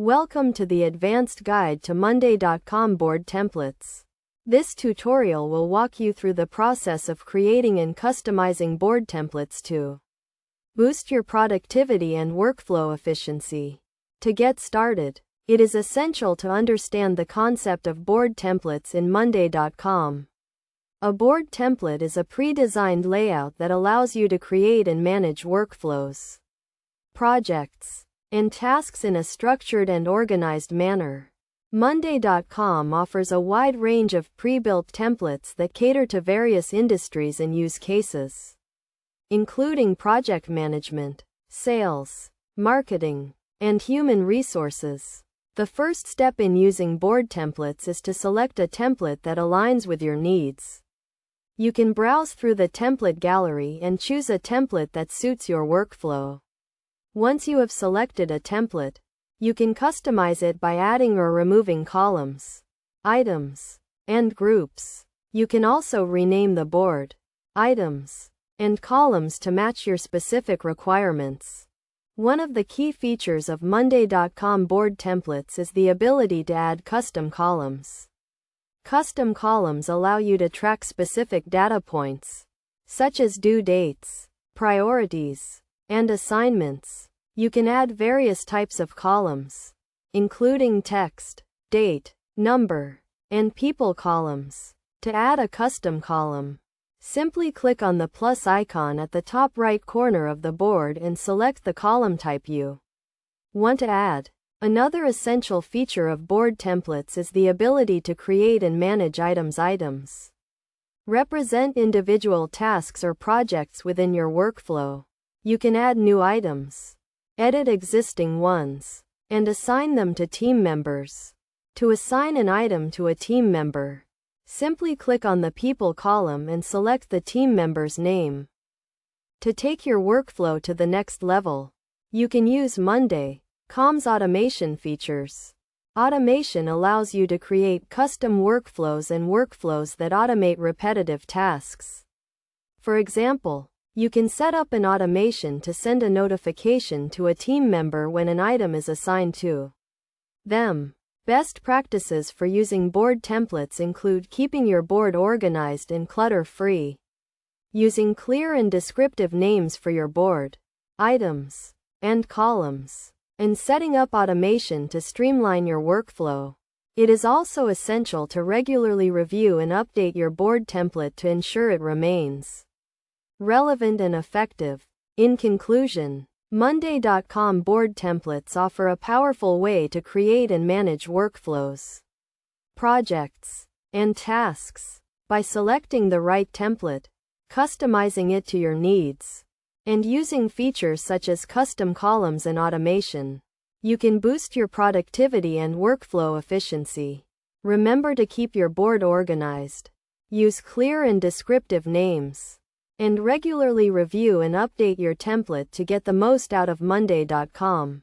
Welcome to the advanced guide to Monday.com board templates. This tutorial will walk you through the process of creating and customizing board templates to boost your productivity and workflow efficiency. To get started, it is essential to understand the concept of board templates in Monday.com. A board template is a pre-designed layout that allows you to create and manage workflows, projects, and tasks in a structured and organized manner. Monday.com offers a wide range of pre-built templates that cater to various industries and use cases, including project management, sales, marketing, and human resources. The first step in using board templates is to select a template that aligns with your needs. You can browse through the template gallery and choose a template that suits your workflow. Once you have selected a template, you can customize it by adding or removing columns, items, and groups. You can also rename the board, items, and columns to match your specific requirements. One of the key features of Monday.com board templates is the ability to add custom columns. Custom columns allow you to track specific data points, such as due dates, priorities, and assignments. You can add various types of columns, including text, date, number, and people columns. To add a custom column, simply click on the plus icon at the top right corner of the board and select the column type you want to add. Another essential feature of board templates is the ability to create and manage items. Items represent individual tasks or projects within your workflow. You can add new items, edit existing ones, and assign them to team members. To assign an item to a team member, simply click on the People column and select the team member's name. To take your workflow to the next level, you can use Monday.com's automation features. Automation allows you to create custom workflows and workflows that automate repetitive tasks. For example, you can set up an automation to send a notification to a team member when an item is assigned to them. Best practices for using board templates include keeping your board organized and clutter-free, using clear and descriptive names for your board, items, and columns, and setting up automation to streamline your workflow. It is also essential to regularly review and update your board template to ensure it remains relevant and effective. In conclusion, Monday.com board templates offer a powerful way to create and manage workflows, projects, and tasks. By selecting the right template, customizing it to your needs, and using features such as custom columns and automation, you can boost your productivity and workflow efficiency. Remember to keep your board organized, use clear and descriptive names, and regularly review and update your template to get the most out of Monday.com.